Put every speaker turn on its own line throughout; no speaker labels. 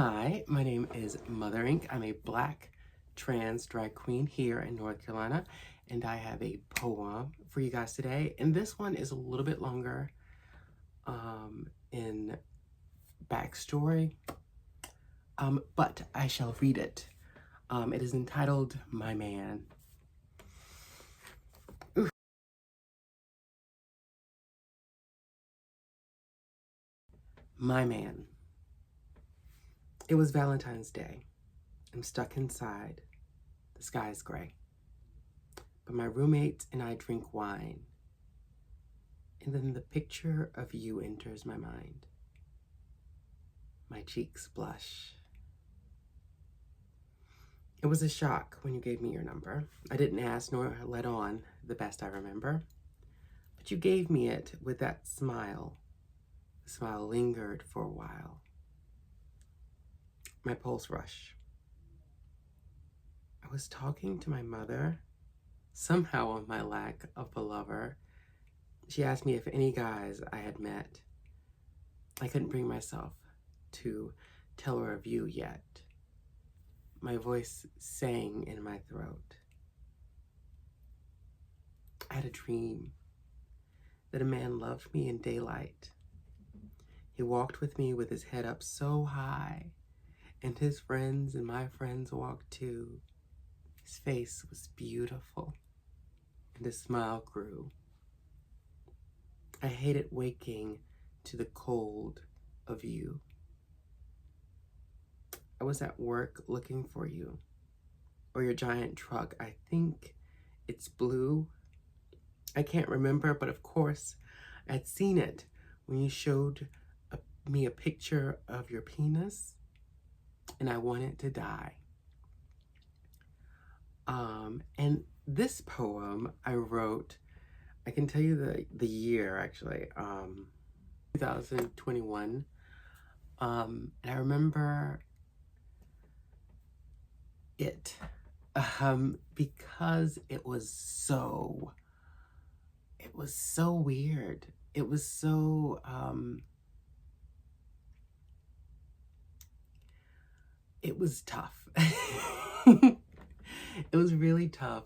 Hi, my name is Mother Inc. I'm a Black trans drag queen here in North Carolina, and I have a poem for you guys today. And this one is a little bit longer in backstory, but I shall read it. It is entitled My Man. Oof. My man. It was Valentine's Day. I'm stuck inside. The sky is gray. But my roommate and I drink wine. And then the picture of you enters my mind. My cheeks blush. It was a shock when you gave me your number. I didn't ask nor let on, the best I remember. But you gave me it with that smile. The smile lingered for a while. My pulse rushed. I was talking to my mother, somehow on my lack of a lover. She asked me if any guys I had met. I couldn't bring myself to tell her of you yet. My voice sang in my throat. I had a dream that a man loved me in daylight. He walked with me with his head up so high, and his friends and my friends walked too. His face was beautiful, and his smile grew. I hated waking to the cold of you. I was at work looking for you, or your giant truck. I think it's blue. I can't remember, but of course, I'd seen it when you showed me a picture of your penis, and I wanted to die. And this poem I wrote, I can tell you the year actually, 2021. And I remember it because it was so weird. It was so it was tough. It was really tough.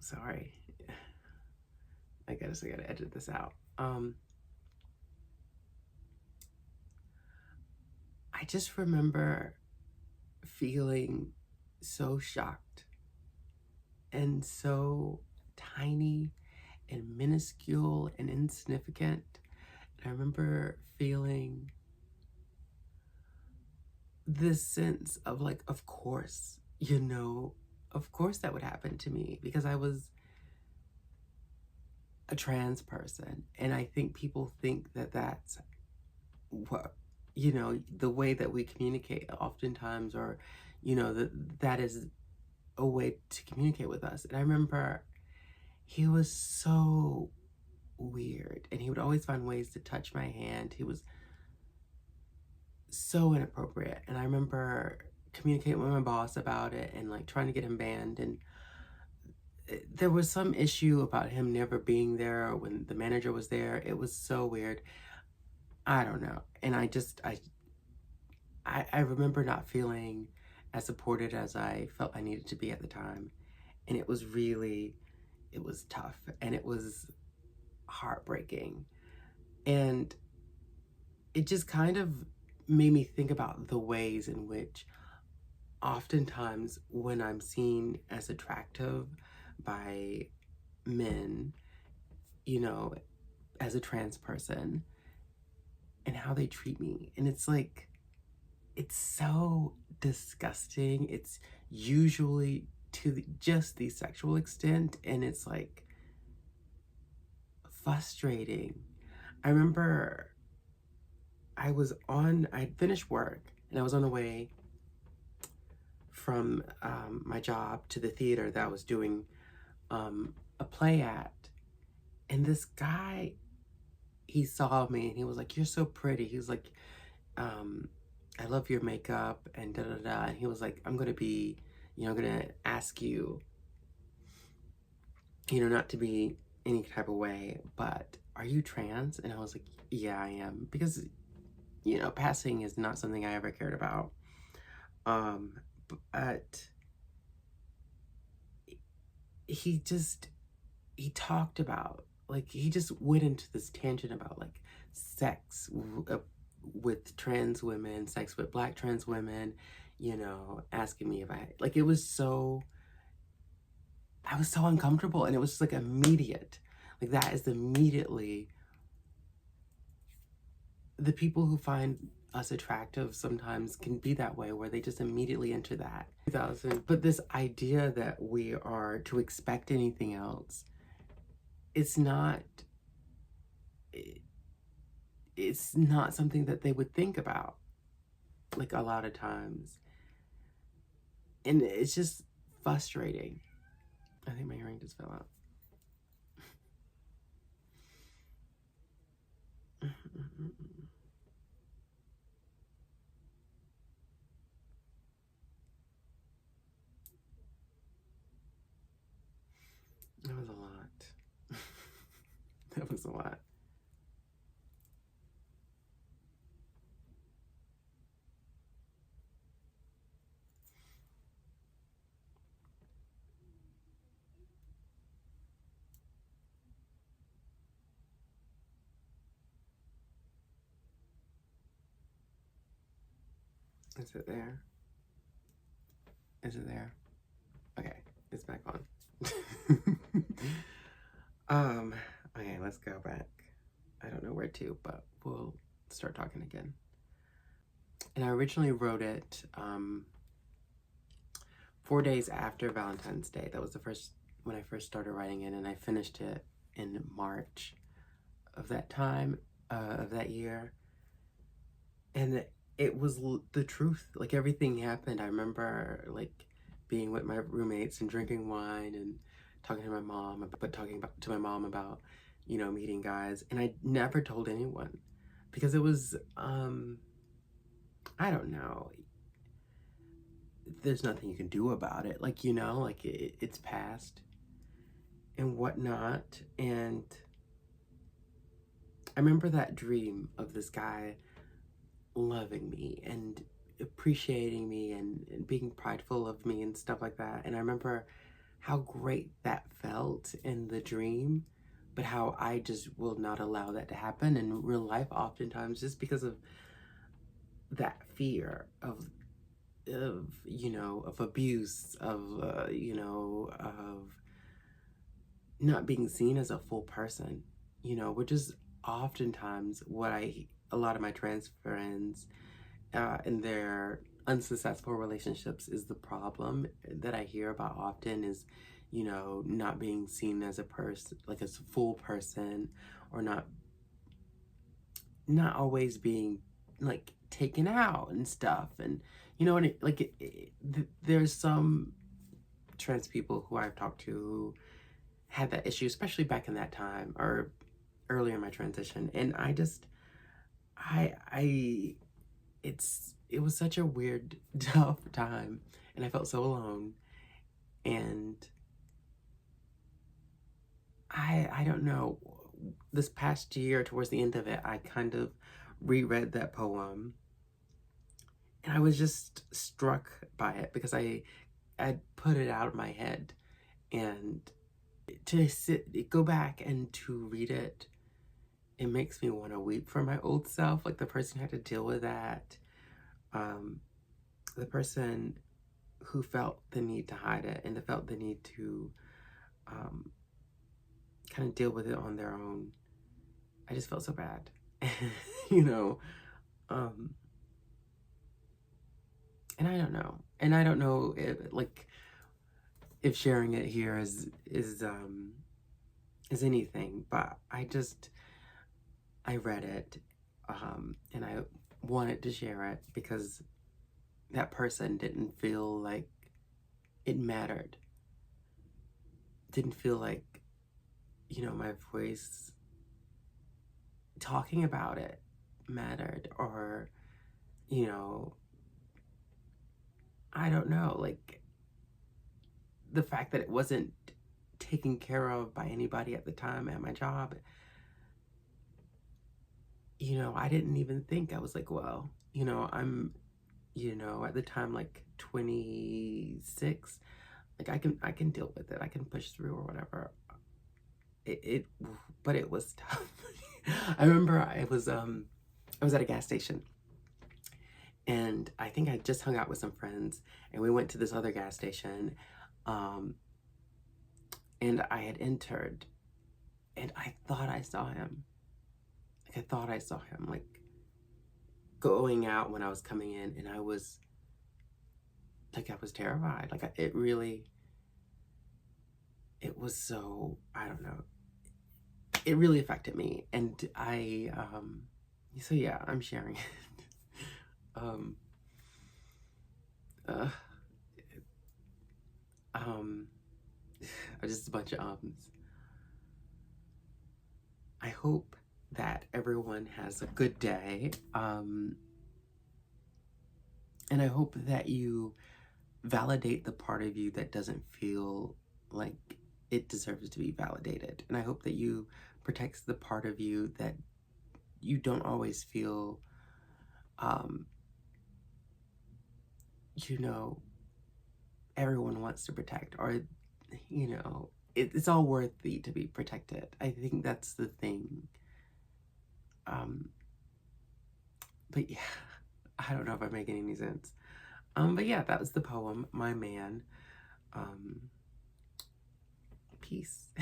Sorry. I gotta edit this out. I just remember feeling so shocked and so tiny and minuscule and insignificant. And I remember feeling this sense of like, of course, of course that would happen to me because I was a trans person. And I think people think that that's what, the way that we communicate oftentimes, or, that is a way to communicate with us. And I remember he was so weird and he would always find ways to touch my hand. He was so inappropriate. And I remember communicating with my boss about it and like trying to get him banned. And there was some issue about him never being there when the manager was there. It was so weird. I don't know. And I remember not feeling as supported as I felt I needed to be at the time. And it was tough and it was heartbreaking. And it just kind of made me think about the ways in which oftentimes when I'm seen as attractive by men, as a trans person, and how they treat me. And it's like, it's so disgusting. It's usually to just the sexual extent, and it's like frustrating. I remember I'd finished work and I was on the way from my job to the theater that I was doing a play at. And this guy, he saw me and he was like, "You're so pretty." He was like, "I love your makeup," and da da da. And he was like, "I'm gonna ask you, not to be any type of way, but are you trans? And I was like, yeah, I am. Because, you know, passing is not something I ever cared about. Um, but he just, he talked about, like, he just went into this tangent about, like, sex with trans women, sex with black trans women, you know, asking me if like, it was so, I was so uncomfortable, and it was just like immediate. Like, that is immediately, the people who find us attractive sometimes can be that way, where they just immediately enter that. 2000, but this idea that we are to expect anything else, it's not, it's not something that they would think about, like, a lot of times. And it's just frustrating. I think my earring just fell out. That was a lot. That was a lot. Is it there? Is it there? Okay, it's back on. um, okay, let's go back. I don't know where to, but we'll start talking again. And I originally wrote it 4 days after Valentine's Day. That was the first, when I first started writing it, and I finished it in March of that time, of that year. And it was the truth. Like, everything happened. I remember, like, being with my roommates and drinking wine and talking to my mom, but talking to my mom about, you know, meeting guys. And I never told anyone, because it was, I don't know. There's nothing you can do about it. Like, you know, like, it's past and whatnot. And I remember that dream of this guy loving me and appreciating me and being prideful of me and stuff like that. And I remember how great that felt in the dream, but how I just will not allow that to happen in real life, oftentimes, just because of that fear of you know, of abuse, of you know, of not being seen as a full person, you know, which is oftentimes what a lot of my trans friends in their unsuccessful relationships is the problem that I hear about often, is, you know, not being seen as a person, like as a full person, or not always being, like, taken out and stuff. And, you know, and there's some trans people who I've talked to who had that issue, especially back in that time or earlier in my transition. And I just, I it was such a weird, tough time, and I felt so alone. And I don't know, this past year, towards the end of it, I kind of reread that poem, and I was just struck by it, because I put it out of my head. And to go back and to read it, it makes me want to weep for my old self, like the person who had to deal with that, um, the person who felt the need to hide it and felt the need to um, kind of deal with it on their own. I just felt so bad, you know. Um, and I don't know if, like, if sharing it here is anything, but I read it, and I wanted to share it because that person didn't feel like it mattered. Didn't feel like, you know, my voice talking about it mattered, or, you know, I don't know, like, the fact that it wasn't taken care of by anybody at the time at my job, I didn't even think. I was like, well, I'm, at the time like 26. Like I can deal with it. I can push through or whatever. It but it was tough. I remember I was at a gas station, and I think I just hung out with some friends, and we went to this other gas station, um and I had entered, and I thought I saw him. Like I thought I saw him, like going out when I was coming in, and I was terrified. Like it was so, I don't know. It really affected me, and so yeah, I'm sharing it. um uh, um just a bunch of ums. I hope that everyone has a good day, and I hope that you validate the part of you that doesn't feel like it deserves to be validated, and I hope that you protect the part of you that you don't always feel um you know everyone wants to protect, or it's all worthy to be protected. I think that's the thing. um but yeah, I don't know if I'm making any sense. But yeah, that was the poem, My Man. um Peace.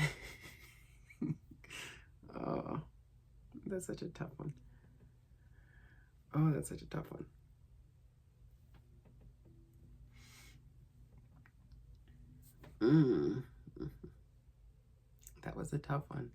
Oh, that's such a tough one. Oh, that's such a tough one. mm. That was a tough one.